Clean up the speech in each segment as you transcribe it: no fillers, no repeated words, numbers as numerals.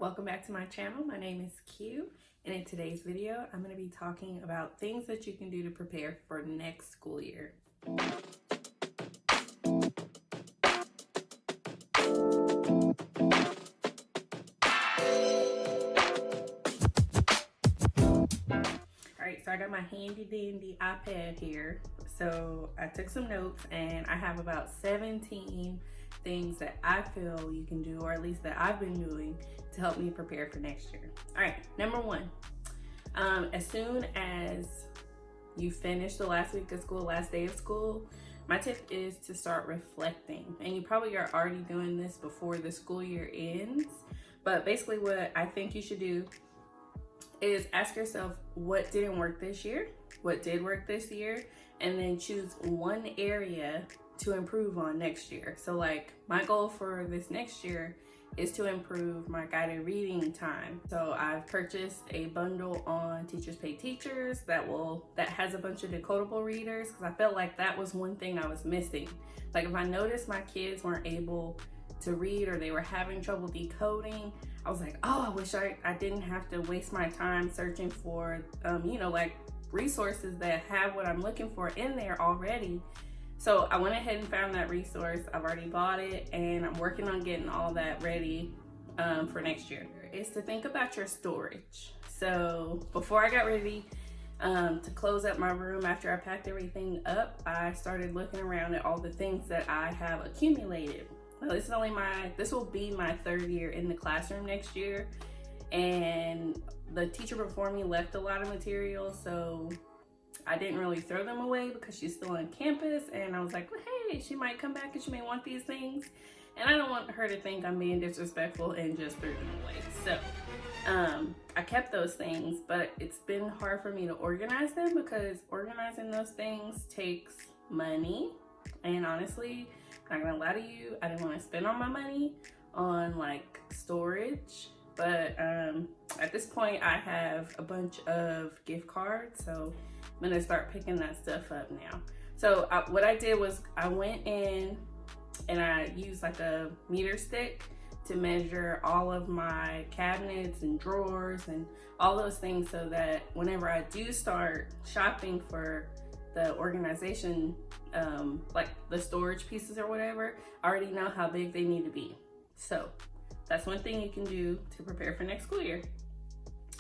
Welcome back to my channel. My name is Q, and in today's video, I'm going to be talking about things that you can do to prepare for next school year. Alright, so I got my handy dandy iPad here. So I took some notes and I have about 17 things that I feel you can do, or at least that I've been doing to help me prepare for next year. All right, number one, as soon as you finish the last week of school, last day of school, my tip is to start reflecting. And you probably are already doing this before the school year ends, but basically what I think you should do is ask yourself what didn't work this year, what did work this year, and then choose one area to improve on next year. So like my goal for this next year is to improve my guided reading time. So I've purchased a bundle on Teachers Pay Teachers that has a bunch of decodable readers, because I felt like that was one thing I was missing. Like if I noticed my kids weren't able to read or they were having trouble decoding, I was like, oh, I wish I didn't have to waste my time searching for like resources that have what I'm looking for in there already. So I went ahead and found that resource. I've already bought it and I'm working on getting all that ready for next year. Is to think about your storage. So before I got ready to close up my room after I packed everything up, I started looking around at all the things that I have accumulated. Well, this will be my third year in the classroom next year, and the teacher before me left a lot of material, so I didn't really throw them away because she's still on campus, and I was like, well, hey, she might come back and she may want these things, and I don't want her to think I'm being disrespectful and just threw them away. So I kept those things, but it's been hard for me to organize them because organizing those things takes money, and honestly, I'm not gonna lie to you, I didn't want to spend all my money on like storage. But at this point I have a bunch of gift cards, so I'm gonna start picking that stuff up now. So what I did was I went in and I used like a meter stick to measure all of my cabinets and drawers and all those things, so that whenever I do start shopping for the organization, like the storage pieces or whatever, I already know how big they need to be. So that's one thing you can do to prepare for next school year.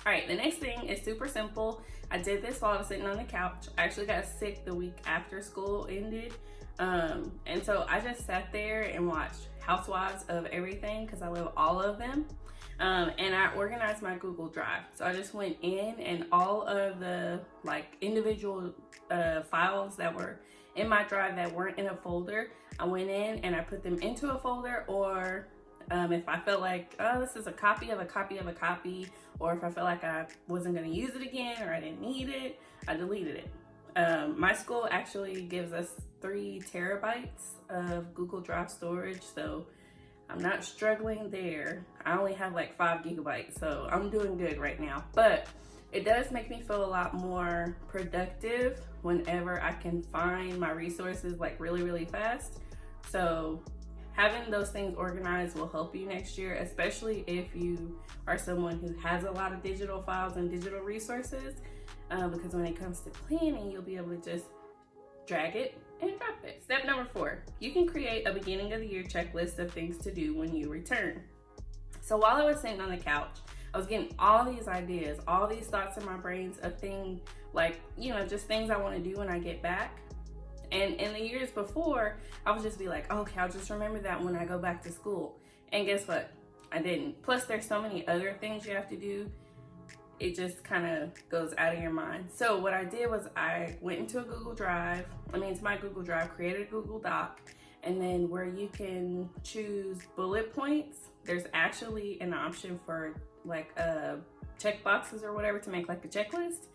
All right, the next thing is super simple. I did this while I was sitting on the couch. I actually got sick the week after school ended. And so I just sat there and watched Housewives of everything, because I love all of them. And I organized my Google Drive. So I just went in, and all of the like individual files that were in my drive that weren't in a folder, I went in and I put them into a folder, or if I felt like, oh, this is a copy of a copy of a copy, or if I felt like I wasn't going to use it again or I didn't need it, I deleted it. My school actually gives us 3 terabytes of Google Drive storage, so I'm not struggling there. I only have like 5 gigabytes, so I'm doing good right now. But it does make me feel a lot more productive whenever I can find my resources like really, really fast. So having those things organized will help you next year, especially if you are someone who has a lot of digital files and digital resources, because when it comes to planning, you'll be able to just drag it and drop it. Step number 4, you can create a beginning of the year checklist of things to do when you return. So while I was sitting on the couch, I was getting all these ideas, all these thoughts in my brains of things like, just things I want to do when I get back. And in the years before, I would just be like, okay, I'll just remember that when I go back to school. And guess what? I didn't. Plus, there's so many other things you have to do. It just kind of goes out of your mind. So what I did was I went into a Google Drive, into my Google Drive, created a Google Doc, and then where you can choose bullet points, there's actually an option for like check boxes or whatever to make like a checklist.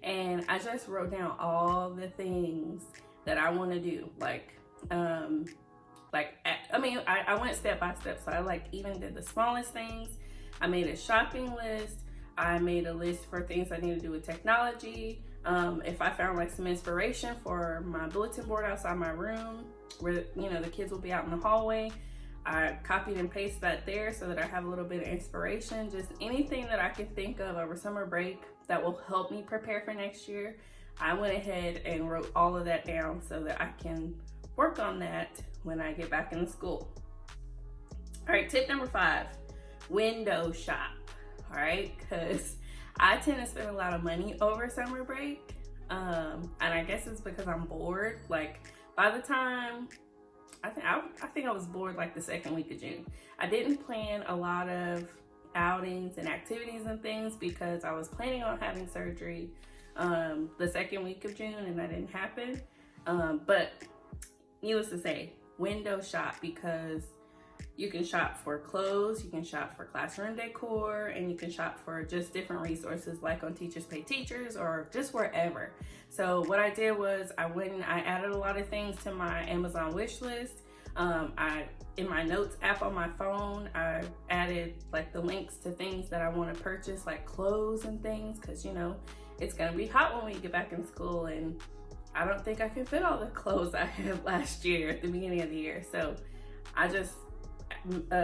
And I just wrote down all the things that I want to do. I went step by step. So I even did the smallest things. I made a shopping list. I made a list for things I need to do with technology. If I found like some inspiration for my bulletin board outside my room, where the kids will be out in the hallway, I copied and pasted that there so that I have a little bit of inspiration. Just anything that I can think of over summer break that will help me prepare for next year. I went ahead and wrote all of that down so that I can work on that when I get back into school. All right, tip number 5, window shop. All right, because I tend to spend a lot of money over summer break. And I guess it's because I'm bored. Like by the time, I think I was bored like the second week of June. I didn't plan a lot of outings and activities and things because I was planning on having surgery the second week of June, and that didn't happen. But needless to say, window shop, because you can shop for clothes, you can shop for classroom decor, and you can shop for just different resources like on Teachers Pay Teachers or just wherever. So what I did was I went and I added a lot of things to my Amazon wish list. In my notes app on my phone, I added like the links to things that I want to purchase, like clothes and things, because you know it's gonna be hot when we get back in school, and I don't think I can fit all the clothes I had last year at the beginning of the year. So I just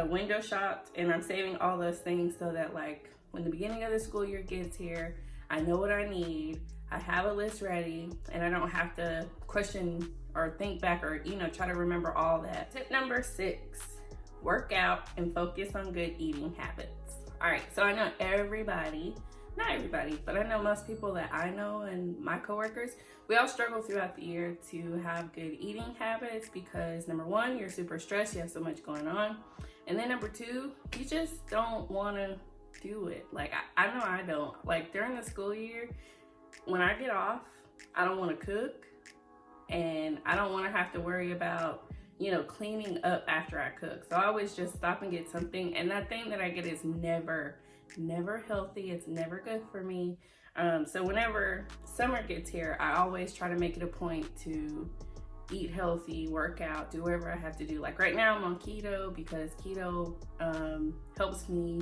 window shopped, and I'm saving all those things so that like when the beginning of the school year gets here, I know what I need, I have a list ready, and I don't have to question or think back or try to remember all that. Tip number 6, work out and focus on good eating habits. All right, so I know not everybody, but I know most people that I know and my coworkers, we all struggle throughout the year to have good eating habits because number 1, you're super stressed, you have so much going on. And then number 2, you just don't want to do it. Like, I know I don't. Like during the school year, when I get off, I don't want to cook, and I don't want to have to worry about, cleaning up after I cook. So I always just stop and get something. And that thing that I get is never healthy. It's never good for me. So whenever summer gets here, I always try to make it a point to eat healthy, work out, do whatever I have to do. Like right now I'm on keto because keto helps me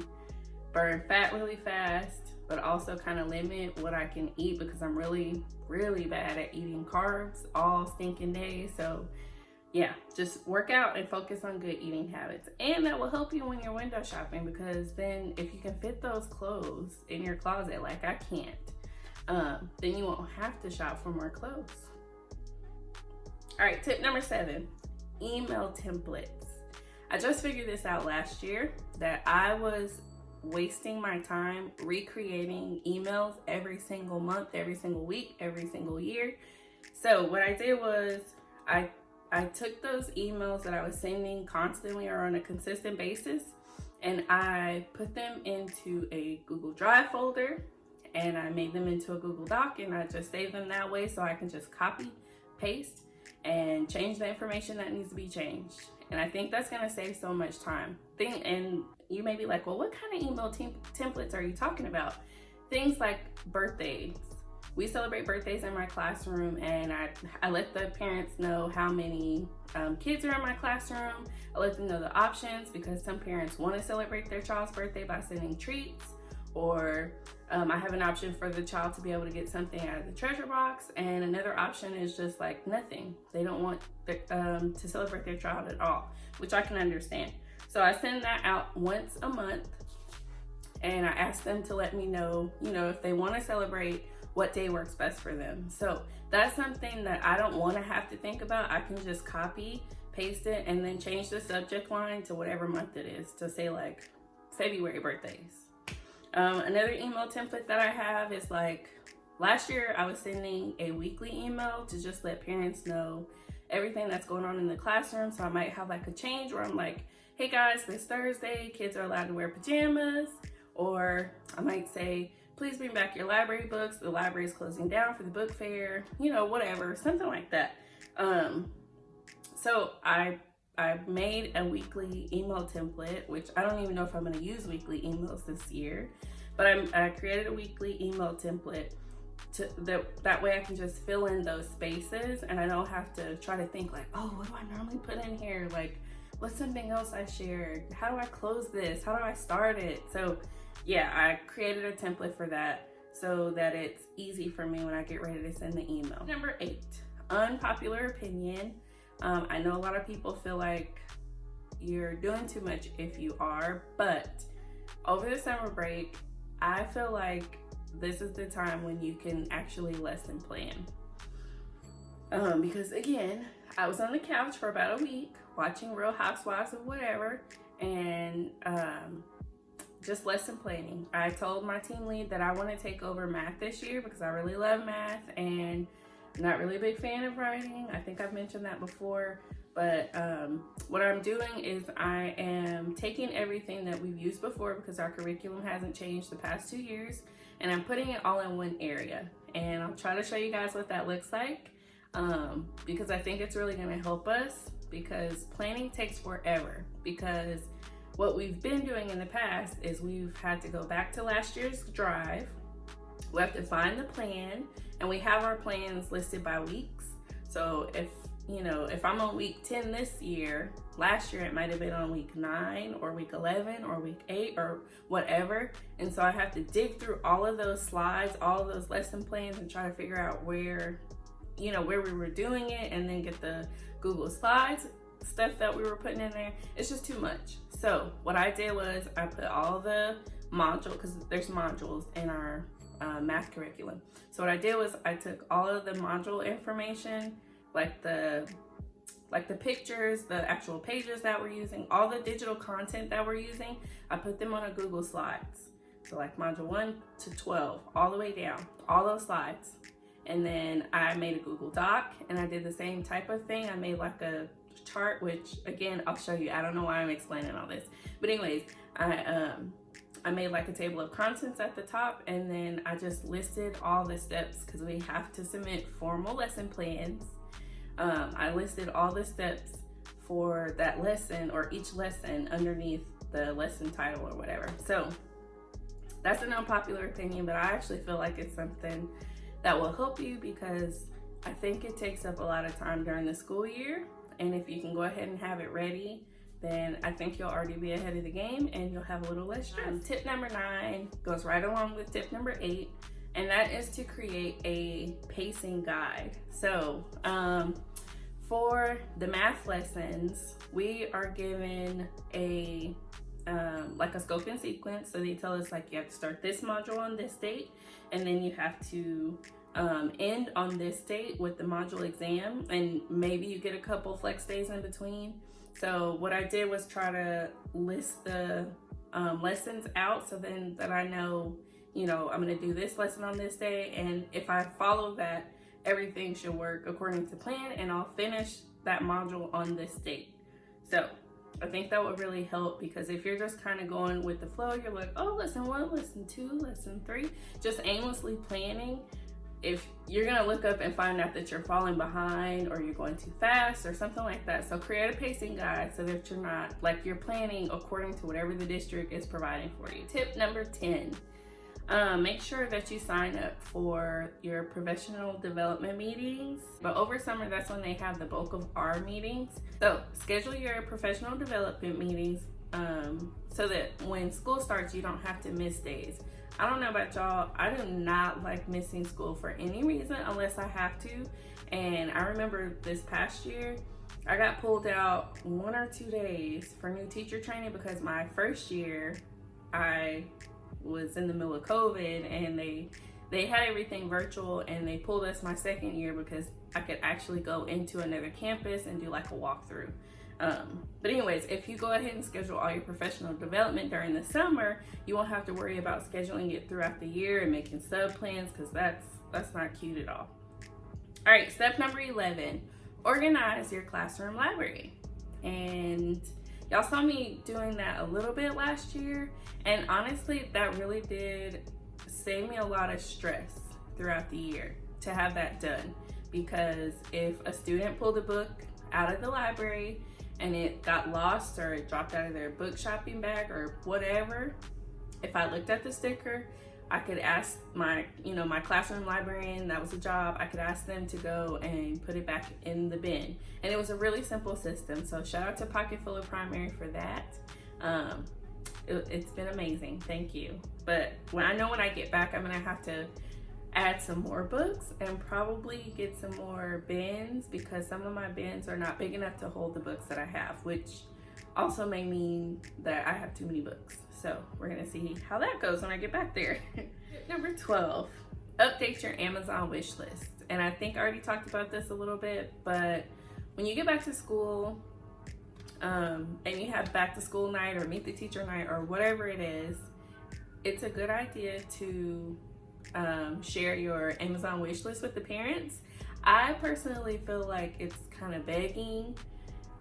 burn fat really fast, but also kind of limit what I can eat because I'm really bad at eating carbs all stinking day. So yeah, just work out and focus on good eating habits. And that will help you when you're window shopping, because then if you can fit those clothes in your closet like I can't, then you won't have to shop for more clothes. All right, tip number 7, email templates. I just figured this out last year that I was wasting my time recreating emails every single month, every single week, every single year. So what I did was I took those emails that I was sending constantly or on a consistent basis, and I put them into a Google Drive folder, and I made them into a Google Doc, and I just saved them that way so I can just copy, paste, and change the information that needs to be changed. And I think that's gonna save so much time. And you may be like, well, what kind of email templates are you talking about? Things like birthdays. We celebrate birthdays in my classroom, and I let the parents know how many kids are in my classroom. I let them know the options, because some parents want to celebrate their child's birthday by sending treats, or I have an option for the child to be able to get something out of the treasure box, and another option is just like nothing. They don't want to celebrate their child at all, which I can understand. So I send that out once a month, and I ask them to let me know, if they want to celebrate, what day works best for them. So that's something that I don't want to have to think about. I can just copy, paste it, and then change the subject line to whatever month it is, to say like February birthdays. Another email template that I have is like, last year I was sending a weekly email to just let parents know everything that's going on in the classroom. So I might have like a change where I'm like, hey guys, this Thursday, kids are allowed to wear pajamas. Or I might say, please bring back your library books. The library is closing down for the book fair, whatever, something like that. So I made a weekly email template, which I don't even know if I'm going to use weekly emails this year, but I created a weekly email template that way I can just fill in those spaces, and I don't have to try to think like, oh, what do I normally put in here? Like, what's something else I shared? How do I close this? How do I start it? So yeah, I created a template for that so that it's easy for me when I get ready to send the email. Number 8, unpopular opinion. I know a lot of people feel like, you're doing too much if you are. But over the summer break, I feel like this is the time when you can actually lesson plan. Because again, I was on the couch for about a week watching Real Housewives of whatever, and just lesson planning. I told my team lead that I want to take over math this year because I really love math, and I'm not really a big fan of writing. I think I've mentioned that before. But what I'm doing is I am taking everything that we've used before, because our curriculum hasn't changed the past 2 years, and I'm putting it all in one area. And I'll try to show you guys what that looks like, because I think it's really going to help us, because planning takes forever. Because what we've been doing in the past is we've had to go back to last year's drive. We have to find the plan, and we have our plans listed by weeks. So if I'm on week 10 this year, last year it might have been on week 9 or week 11 or week 8 or whatever. And so I have to dig through all of those slides, all of those lesson plans, and try to figure out where we were doing it, and then get the Google Slides stuff that we were putting in there. It's just too much. So what I did was I put all the modules, because there's modules in our math curriculum. So what I did was I took all of the module information, like the pictures, the actual pages that we're using, all the digital content that we're using, I put them on a Google Slides. So like module 1 to 12, all the way down, all those slides. And then I made a Google Doc, and I did the same type of thing. I made like a chart, which again, I'll show you. I don't know why I'm explaining all this. But anyways, I made like a table of contents at the top, and then I just listed all the steps, because we have to submit formal lesson plans. I listed all the steps for that lesson, or each lesson, underneath the lesson title or whatever. So that's an unpopular opinion, but I actually feel like it's something that will help you, because I think it takes up a lot of time during the school year. And if you can go ahead and have it ready, then I think you'll already be ahead of the game, and you'll have a little less stress. Tip number 9 goes right along with tip number 8, and that is to create a pacing guide. So for the math lessons, we are given a like a scope and sequence. So they tell us, like, you have to start this module on this date, and then you have to end on this date with the module exam, and maybe you get a couple flex days in between. So what I did was try to list the lessons out, so then that I know, I'm going to do this lesson on this day, and if I follow that, everything should work according to plan, and I'll finish that module on this date. So I think that would really help, because if you're just kind of going with the flow, you're like, oh, lesson 1, lesson 2, lesson 3, just aimlessly planning, if you're gonna look up and find out that you're falling behind, or you're going too fast or something like that. So create a pacing guide so that you're not, like, you're planning according to whatever the district is providing for you. Tip number 10, make sure that you sign up for your professional development meetings. But over summer, that's when they have the bulk of our meetings. So schedule your professional development meetings so that when school starts, you don't have to miss days. I don't know about y'all, I do not like missing school for any reason unless I have to. And I remember this past year, I got pulled out 1 or 2 days for new teacher training, because my first year, I was in the middle of COVID, and they had everything virtual, and they pulled us my second year because I could actually go into another campus and do like a walkthrough. But anyways, if you go ahead and schedule all your professional development during the summer, you won't have to worry about scheduling it throughout the year and making sub plans, because that's not cute at all. All right, step number 11, organize your classroom library. And y'all saw me doing that a little bit last year, and honestly, that really did save me a lot of stress throughout the year to have that done, because if a student pulled a book out of the library and it got lost, or it dropped out of their book shopping bag or whatever, if I looked at the sticker, I could ask my classroom librarian, that was a job, I could ask them to go and put it back in the bin. And it was a really simple system. So shout out to Pocketful of Primary for that. It's been amazing, thank you. But when I get back, I'm gonna have to add some more books and probably get some more bins, because some of my bins are not big enough to hold the books that I have, which also may mean that I have too many books. So we're gonna see how that goes when I get back there. Number 12, update your Amazon wish list. And I think I already talked about this a little bit, but when you get back to school, and you have back to school night or meet the teacher night or whatever it is, it's a good idea to share your Amazon wish list with the parents. I personally feel like it's kind of begging,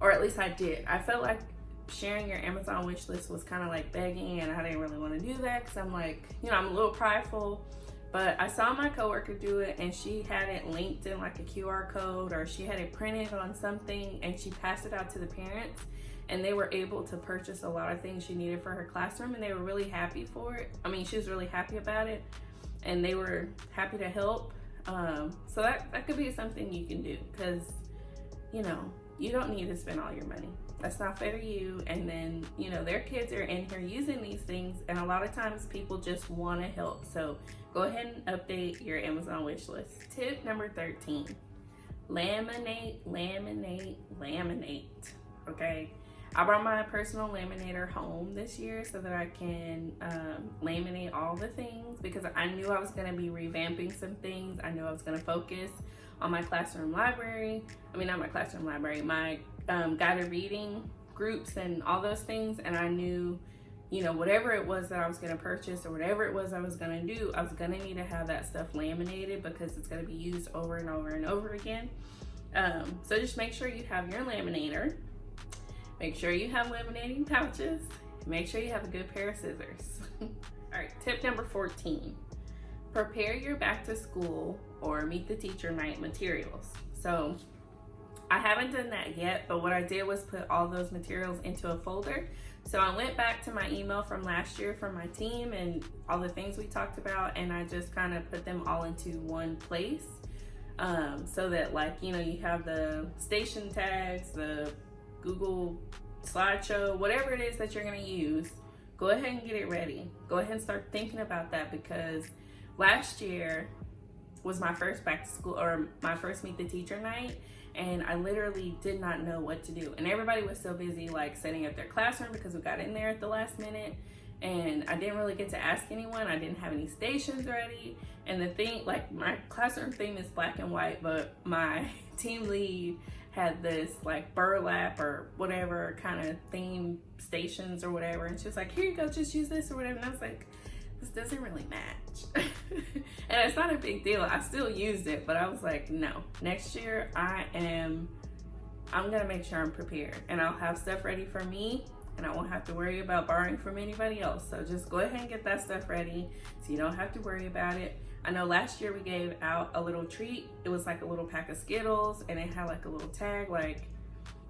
or at least I did. I felt like sharing your Amazon wish list was kind of like begging, and I didn't really want to do that because I'm like, I'm a little prideful. But I saw my coworker do it, and she had it linked in like a QR code, or she had it printed on something, and she passed it out to the parents, and they were able to purchase a lot of things she needed for her classroom, and they were really happy for it. I mean, she was really happy about it, and they were happy to help. So that could be something you can do, because you don't need to spend all your money. That's not fair to you. And then their kids are in here using these things, and a lot of times people just want to help. So go ahead and update your Amazon wish list. Tip number 13, laminate. Okay, I brought my personal laminator home this year so that I can laminate all the things, because I knew I was going to be revamping some things. I knew I was going to focus on my classroom library. I mean, not my classroom library, my guided reading groups and all those things. And I knew, whatever it was that I was going to purchase or whatever it was I was going to do, I was going to need to have that stuff laminated, because it's going to be used over and over and over again. So just make sure you have your laminator. Make sure you have laminating pouches. Make sure you have a good pair of scissors. All right, tip number 14, prepare your back to school or meet the teacher night materials. So I haven't done that yet, but what I did was put all those materials into a folder. So I went back to my email from last year from my team and all the things we talked about, and I just kind of put them all into one place, so that you have the station tags, the Google slideshow, whatever it is that you're going to use. Go ahead and get it ready. Go ahead and start thinking about that, because last year was my first back to school, or my first meet the teacher night, and I literally did not know what to do, and everybody was so busy setting up their classroom, because we got in there at the last minute, and I didn't really get to ask anyone. I didn't have any stations ready, and the thing, my classroom theme is black and white, but my team lead had this burlap or whatever kind of theme stations or whatever, and she was like, here you go, just use this or whatever, and I was like, this doesn't really match. And it's not a big deal, I still used it, but I was like, no, next year I'm gonna make sure I'm prepared, and I'll have stuff ready for me, and I won't have to worry about borrowing from anybody else. So just go ahead and get that stuff ready so you don't have to worry about it. I know last year we gave out a little treat. It was like a little pack of Skittles, and it had a little tag, I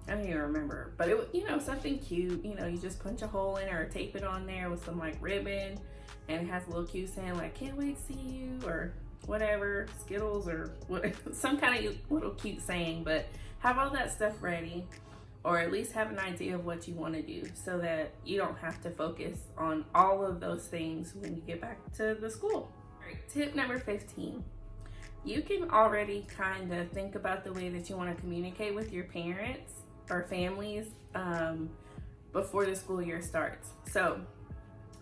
don't even remember, but it was something cute. You just punch a hole in it or tape it on there with some ribbon, and it has a little cute saying can't wait to see you, or whatever, Skittles, or some kind of little cute saying. But have all that stuff ready, or at least have an idea of what you want to do, so that you don't have to focus on all of those things when you get back to the school. All right, tip number 15. You can already kind of think about the way that you want to communicate with your parents or families before the school year starts. So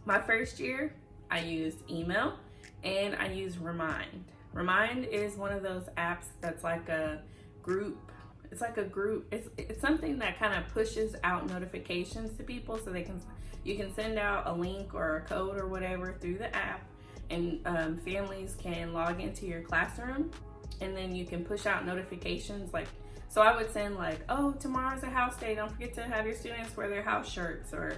my first year, I used email and I used Remind. Remind is one of those apps that's like a group. It's like a group. It's something that kind of pushes out notifications to people, so you can send out a link or a code or whatever through the app, and families can log into your classroom, and then you can push out notifications. So I would send oh, tomorrow's a house day, don't forget to have your students wear their house shirts, or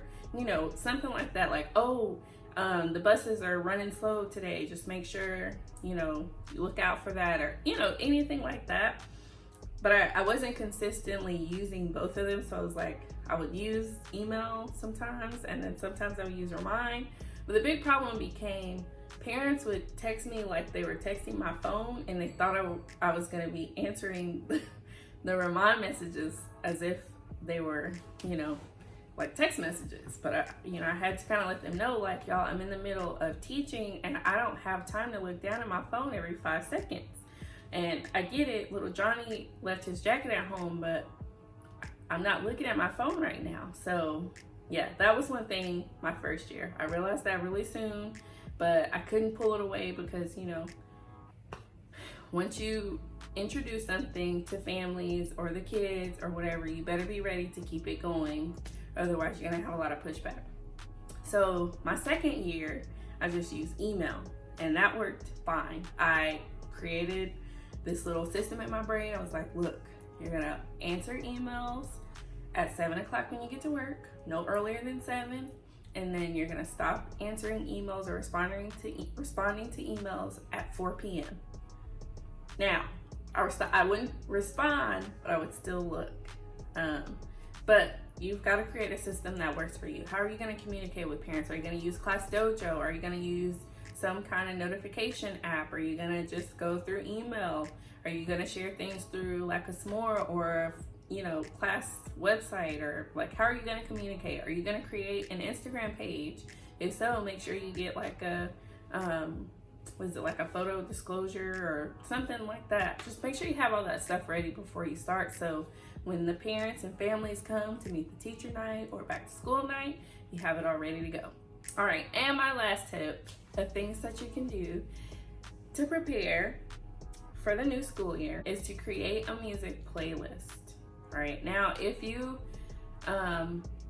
something like that, oh, the buses are running slow today, just make sure you look out for that, or anything like that. But I wasn't consistently using both of them, so I was I would use email sometimes, and then sometimes I would use Remind. But the big problem became parents would text me they were texting my phone, and they thought I was going to be answering the Remind messages as if they were, text messages. But I had to kind of let them know, y'all, I'm in the middle of teaching, and I don't have time to look down at my phone every 5 seconds. And I get it, little Johnny left his jacket at home, but I'm not looking at my phone right now. So yeah, that was one thing my first year. I realized that really soon, but I couldn't pull it away because, you know, once you introduce something to families or the kids or whatever, you better be ready to keep it going. Otherwise, you're gonna have a lot of pushback. So my second year, I just used email, and that worked fine. I created this little system in my brain. I was like, look, you're gonna answer emails at 7 o'clock when you get to work, no earlier than 7. And then you're gonna stop answering emails or responding to emails at 4 p.m. Now, I wouldn't respond, but I would still look. But you've got to create a system that works for you. How are you going to communicate with parents? Are you going to use Class Dojo? Are you going to use some kind of notification app? Are you going to just go through email? Are you going to share things through like a s'more or, you know, class website? Or like, how are you going to communicate? Are you going to create an Instagram page? If so, make sure you get like a was it like a photo disclosure or something like that. Just make sure you have all that stuff ready before you start, so when the parents and families come to meet the teacher night or back to school night, you have it all ready to go. All right, and my last tip of things that you can do to prepare for the new school year is to create a music playlist. All right, now if you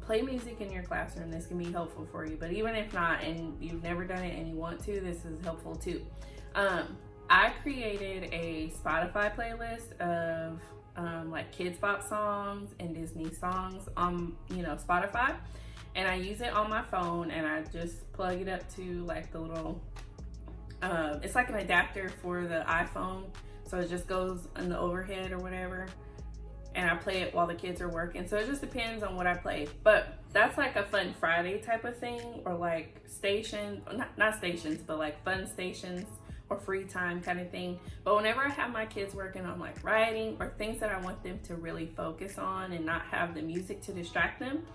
play music in your classroom, this can be helpful for you, but even if not and you've never done it and you want to, this is helpful too. I created a Spotify playlist of like Kids Bop songs and Disney songs on, you know, Spotify, and I use it on my phone, and I just plug it up to like the little it's like an adapter for the iPhone, so it just goes in the overhead or whatever, and I play it while the kids are working. So it just depends on what I play. But that's like a Fun Friday type of thing, or like stations, not stations, but like fun stations or free time kind of thing. But whenever I have my kids working on like writing or things that I want them to really focus on and not have the music to distract them,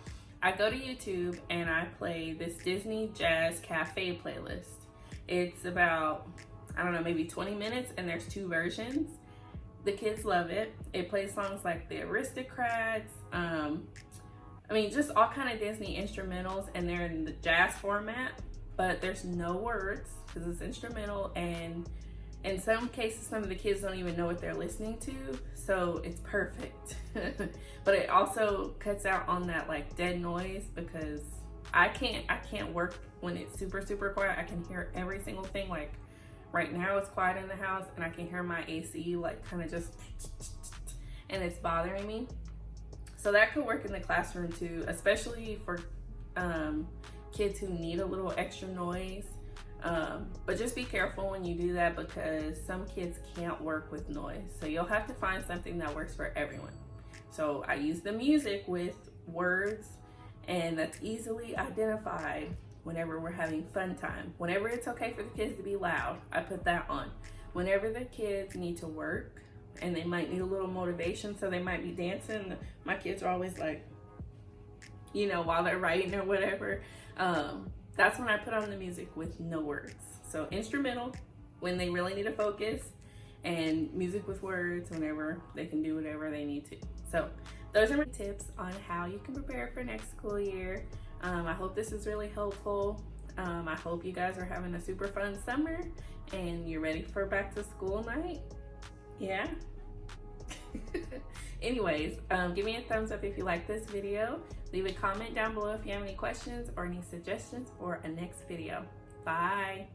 I go to YouTube and I play this Disney Jazz Cafe playlist. It's about, I don't know, maybe 20 minutes, and there's 2 versions. The kids love it. It plays songs like the Aristocrats, I mean, just all kind of Disney instrumentals, and they're in the jazz format, but there's no words because it's instrumental, and in some cases, some of the kids don't even know what they're listening to, so it's perfect. But it also cuts out on that like dead noise, because I can't work when it's super quiet. I can hear every single thing. Like right now it's quiet in the house and I can hear my AC like kind of just, and it's bothering me. So that could work in the classroom too, especially for kids who need a little extra noise. But just be careful when you do that, because some kids can't work with noise. So you'll have to find something that works for everyone. So I use the music with words, and that's easily identified whenever we're having fun time. Whenever it's okay for the kids to be loud, I put that on. Whenever the kids need to work and they might need a little motivation, so they might be dancing, my kids are always like, you know, while they're writing or whatever, that's when I put on the music with no words. So instrumental when they really need to focus, and music with words whenever they can do whatever they need to. So those are my tips on how you can prepare for next school year. I hope this is really helpful. I hope you guys are having a super fun summer and you're ready for back to school night. Yeah. Anyways, give me a thumbs up if you like this video. Leave a comment down below if you have any questions or any suggestions for a next video. Bye.